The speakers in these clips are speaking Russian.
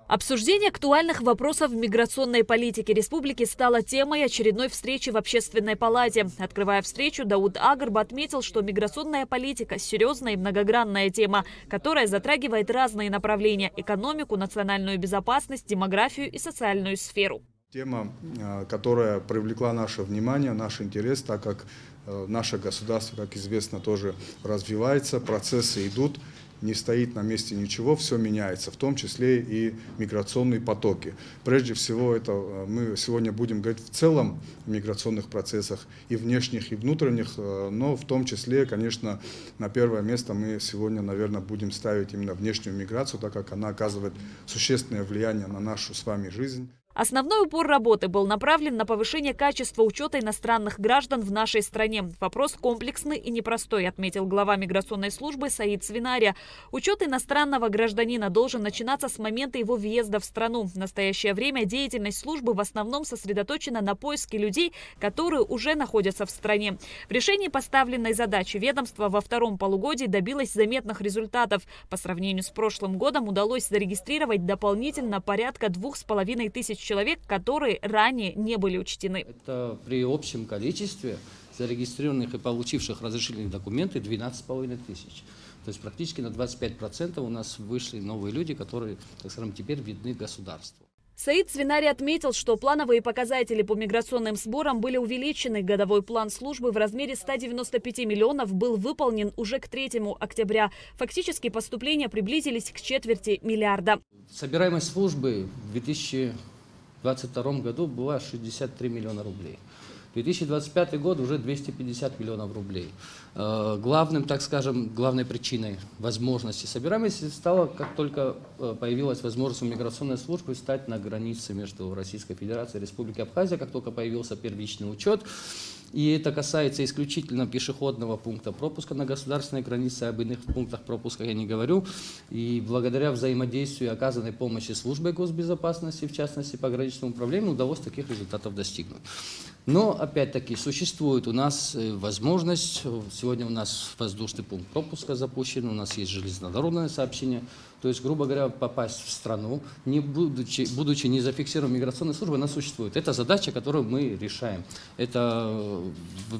Обсуждение актуальных вопросов в миграционной политике республики стало темой очередной встречи в Общественной палате. Открывая встречу, Дауд Агарб отметил, что миграционная политика – серьезная и многогранная тема, которая затрагивает разные направления – экономику, национальную безопасность, демографию и социальную сферу. Тема, которая привлекла наше внимание, наш интерес, так как наше государство, как известно, тоже развивается, процессы идут. Не стоит на месте ничего, все меняется, в том числе и миграционные потоки. Прежде всего, это мы сегодня будем говорить в целом о миграционных процессах, и внешних, и внутренних, но в том числе, конечно, на первое место мы сегодня, наверное, будем ставить именно внешнюю миграцию, так как она оказывает существенное влияние на нашу с вами жизнь. Основной упор работы был направлен на повышение качества учета иностранных граждан в нашей стране. Вопрос комплексный и непростой, отметил глава миграционной службы Саид Свинария. Учет иностранного гражданина должен начинаться с момента его въезда в страну. В настоящее время деятельность службы в основном сосредоточена на поиске людей, которые уже находятся в стране. В решении поставленной задачи ведомство во втором полугодии добилось заметных результатов. По сравнению с прошлым годом удалось зарегистрировать дополнительно порядка 2500 человек, которые ранее не были учтены. Это при общем количестве зарегистрированных и получивших разрешительные документы 12,5 тысяч. То есть практически на 25% у нас вышли новые люди, которые, так скажем, теперь видны государству. Саид Свинарий отметил, что плановые показатели по миграционным сборам были увеличены. Годовой план службы в размере 195 миллионов был выполнен уже к 3 октября. Фактически поступления приблизились к 250 миллиарда. Собираемость службы в 2022 году была 63 миллиона рублей. 2025 год уже 250 миллионов рублей. Главным, так скажем, главной причиной возможности собираемости стало, как только появилась возможность у миграционной службы стать на границе между Российской Федерацией и Республикой Абхазия, как только появился первичный учет. И это касается исключительно пешеходного пункта пропуска на государственной границе, об иных пунктах пропуска я не говорю. И благодаря взаимодействию и оказанной помощи службой госбезопасности, в частности пограничному управлению, удалось таких результатов достигнуть. Но, опять-таки, существует у нас возможность, сегодня у нас воздушный пункт пропуска запущен, у нас есть железнодорожное сообщение, то есть, грубо говоря, попасть в страну, не будучи не зафиксированной миграционной службой, она существует. Это задача, которую мы решаем. Это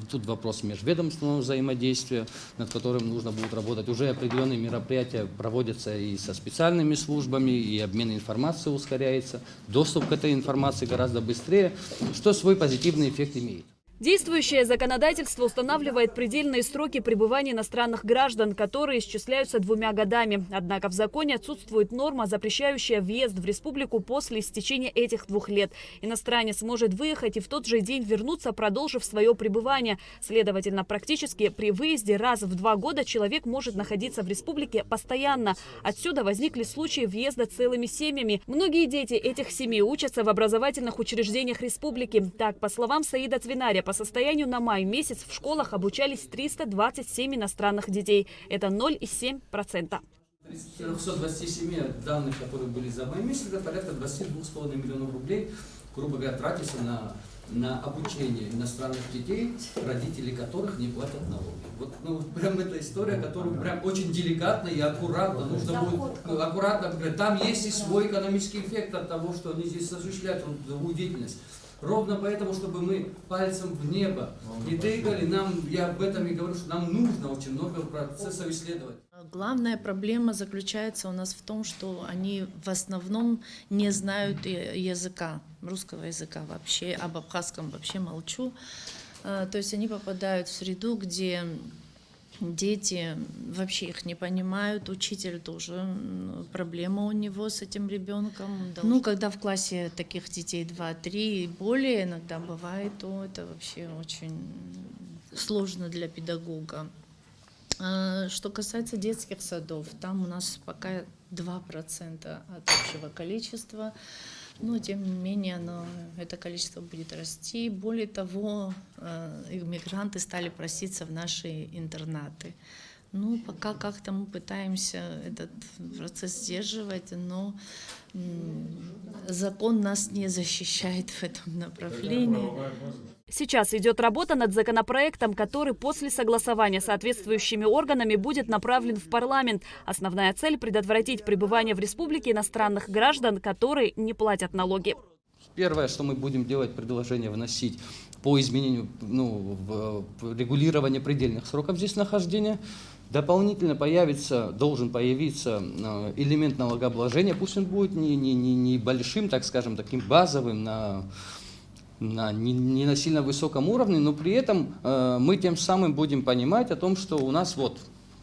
тут вопрос межведомственного взаимодействия, над которым нужно будет работать. Уже определенные мероприятия проводятся и со специальными службами, и обмен информацией ускоряется, доступ к этой информации гораздо быстрее, что свой позитивный эффект имеет. Действующее законодательство устанавливает предельные сроки пребывания иностранных граждан, которые исчисляются 2 годами. Однако в законе отсутствует норма, запрещающая въезд в республику после истечения этих 2 лет. Иностранец может выехать и в тот же день вернуться, продолжив свое пребывание. Следовательно, практически при выезде раз в 2 года человек может находиться в республике постоянно. Отсюда возникли случаи въезда целыми семьями. Многие дети этих семей учатся в образовательных учреждениях республики. Так, по словам Саида Свинария, по состоянию на май месяц в школах обучались 327 иностранных детей. Это 0,7%. Из 427 данных, которые были за май месяц, это порядка 22,5 миллионов рублей, грубо говоря, тратится на обучение иностранных детей, родители которых не платят налоги. Вот, прям эта история, которую прям очень деликатно и аккуратно нужно будет аккуратно. Там есть и свой экономический эффект от того, что они здесь осуществляют трудовую деятельность. Ровно поэтому, чтобы мы пальцем в небо не тыкали, я об этом и говорю, что нам нужно очень много процессов исследовать. Главная проблема заключается у нас в том, что они в основном не знают языка, русского языка вообще, об абхазском вообще молчу. То есть они попадают в среду, где дети вообще их не понимают, учитель тоже, проблема у него с этим ребенком. Ну, когда в классе таких детей 2-3 и более иногда бывает, то это вообще очень сложно для педагога. Что касается детских садов, там у нас пока 2% от общего количества. Но, тем не менее, это количество будет расти. Более того, иммигранты стали проситься в наши интернаты. Ну, пока как-то мы пытаемся этот процесс сдерживать, но закон нас не защищает в этом направлении. Сейчас идет работа над законопроектом, который после согласования с соответствующими органами будет направлен в парламент. Основная цель – предотвратить пребывание в республике иностранных граждан, которые не платят налоги. Первое, что мы будем делать, предложение вносить по изменению, в регулирование предельных сроков здесь нахождения. Дополнительно должен появиться элемент налогообложения, пусть он будет не большим, так скажем, таким базовым, не на сильно высоком уровне, но при этом мы тем самым будем понимать о том, что у нас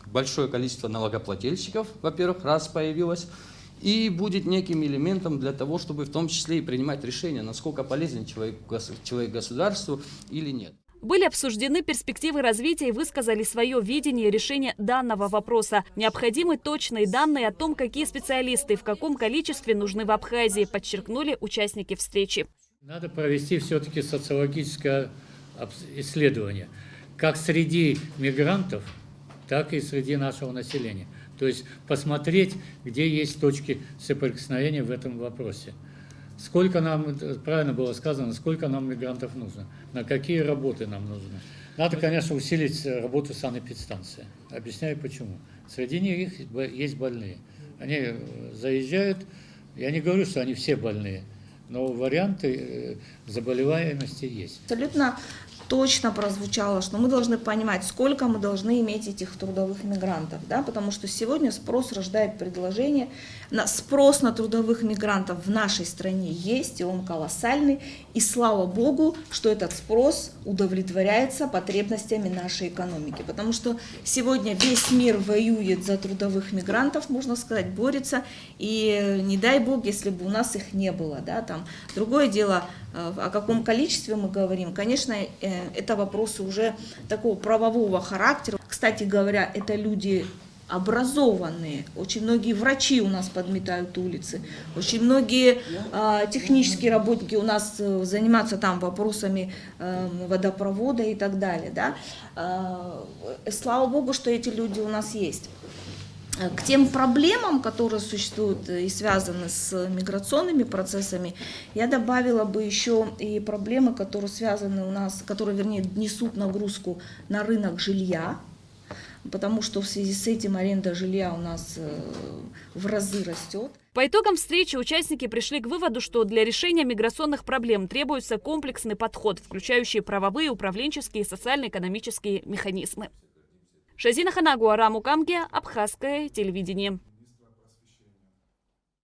большое количество налогоплательщиков, во-первых, раз появилось, и будет неким элементом для того, чтобы в том числе и принимать решение, насколько полезен человек государству или нет. Были обсуждены перспективы развития и высказали свое видение решения данного вопроса. Необходимы точные данные о том, какие специалисты и в каком количестве нужны в Абхазии, подчеркнули участники встречи. Надо провести все-таки социологическое исследование, как среди мигрантов, так и среди нашего населения. То есть посмотреть, где есть точки соприкосновения в этом вопросе. Сколько нам, правильно было сказано, сколько нам мигрантов нужно, на какие работы нам нужно. Надо, конечно, усилить работу санэпидстанции. Объясняю почему. Среди них есть больные. Они заезжают, я не говорю, что они все больные, но варианты заболеваемости есть. Абсолютно точно прозвучало, что мы должны понимать, сколько мы должны иметь этих трудовых мигрантов, да, потому что сегодня спрос рождает предложение, спрос на трудовых мигрантов в нашей стране есть, и он колоссальный, и слава Богу, что этот спрос удовлетворяется потребностями нашей экономики, потому что сегодня весь мир воюет за трудовых мигрантов, можно сказать, борется, и не дай Бог, если бы у нас их не было, да, там. Другое дело, о каком количестве мы говорим, конечно, это вопросы уже такого правового характера. Кстати говоря, это люди образованные, очень многие врачи у нас подметают улицы, очень многие технические работники у нас занимаются там вопросами водопровода и так далее. Да? Слава Богу, что эти люди у нас есть. К тем проблемам, которые существуют и связаны с миграционными процессами, я добавила бы еще и проблемы, которые связаны у нас, которые, вернее, несут нагрузку на рынок жилья, потому что в связи с этим аренда жилья у нас в разы растет. По итогам встречи участники пришли к выводу, что для решения миграционных проблем требуется комплексный подход, включающий правовые, управленческие и социально-экономические механизмы. Шазина Ханагу, Арам Укамге, Абхазское телевидение.